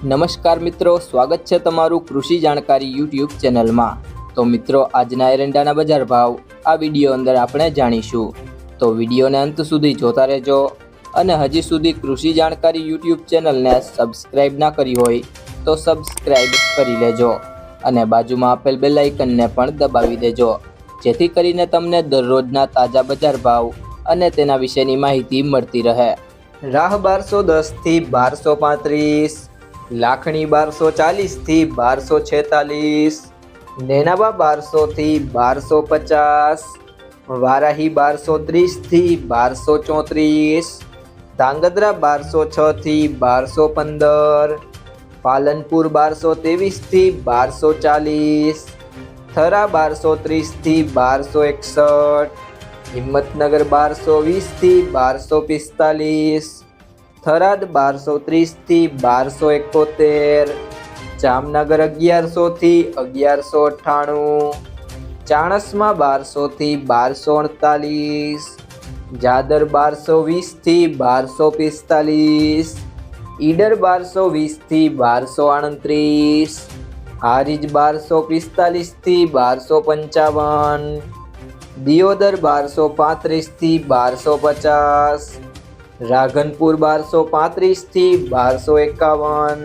નમસ્કાર મિત્રો, સ્વાગત છે તમારું કૃષિ જાણકારી યુટ્યુબ ચેનલમાં। તો મિત્રો, આજના એરંડાના બજાર ભાવ આ વિડીયો અંદર આપણે જાણીશું, તો વિડીયોને અંત સુધી જોતા રહેજો। અને હજી સુધી કૃષિ જાણકારી યુટ્યુબ ચેનલને સબસ્ક્રાઇબ ના કરી હોય તો સબસ્ક્રાઇબ કરી લેજો અને બાજુમાં આપેલ બેલ આઇકનને પણ દબાવી દેજો, જેથી કરીને તમને દરરોજના તાજા બજાર ભાવ અને તેના વિશેની માહિતી મળતી રહે। રાહ 1210 થી 1235, લાખણી 1240 થી 1246, નેનાબા 1200 થી 1250, વારાહી 1230 થી 1234, ધાંગધ્રા 1206 થી 1215, પાલનપુર 1223 થી 1240, થરા 1230 થી 1261, હિંમતનગર 1220 થી 1245, થરાદ 1230 થી 1271, જામનગર 1100 થી 1198, ચાણસ્મા 1200 થી 1248, જાદર 1220 થી 1245, ઈડર 1220 થી 1238, હારીજ 1245 થી 1255, દિયોદર 1235 થી 1250, રાધનપુર 1235 થી 1251,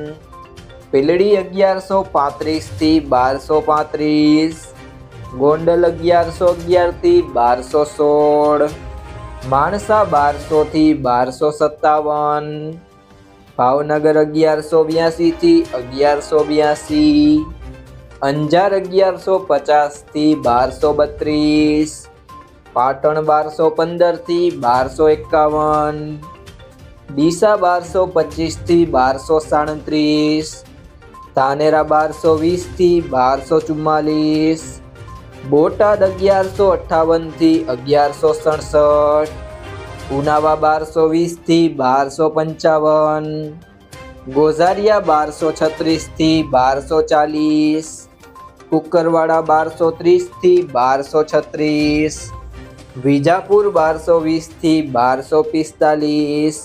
પીલડી 1135 થી 1235, ગોંડલ 1111 થી 1216, માણસા 1200 થી 1257, ભાવનગર 1182 થી 1182, અંજાર 1150 થી 1232, પાટણ 1215 થી 1251, ડીસા 1225 થી 1237, ધાનેરા 1220 થી 1244, બોટાદ 1158 થી 1167, ઉનાવા 1220 થી 1255, ગોઝારિયા 1236 થી 1240, કુકરવાડા 1230 થી 1236, વિજાપુર 1220 થી 1245,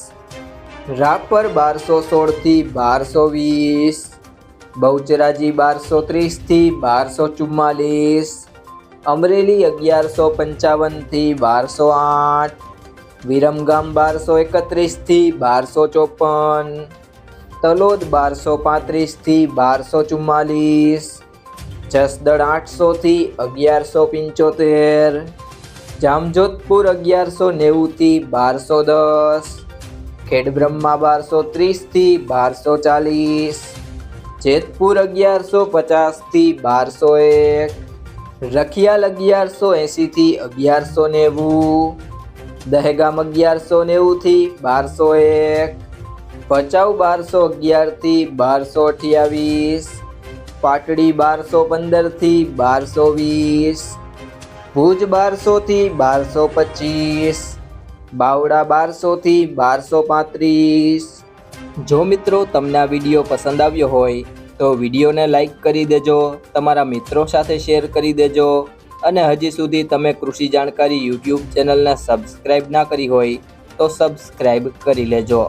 રાપર 1216 થી 1220, બહુચરાજી 1230 થી 1244, અમરેલી 1155 થી 1208, વિરમગામ 1231 થી 1254, તલોદ 1235 થી 1244, જસદણ 800 થી 1175, જામજોધપુર 1190 થી 1210, ખેડબ્રહ્મા 1230 થી 1240, જેતપુર 1150 થી 1201, રખિયાલ 1180 થી 1190, દહેગામ 1190 થી 1201, ભચાઉ 1211 થી 1228, પાટડી 1215 થી 1220, ભુજ 1200 થી 1225, બાવડા 1200 થી 1235। જો મિત્રો તમને આ વિડીયો પસંદ આવ્યો હોય તો વિડીયોને લાઈક કરી દેજો, તમારા મિત્રો સાથે શેર કરી દેજો અને હજી સુધી તમે કૃષિ જાણકારી યુટ્યુબ ચેનલને સબસ્ક્રાઈબ ના કરી હોય તો સબસ્ક્રાઈબ કરી લેજો।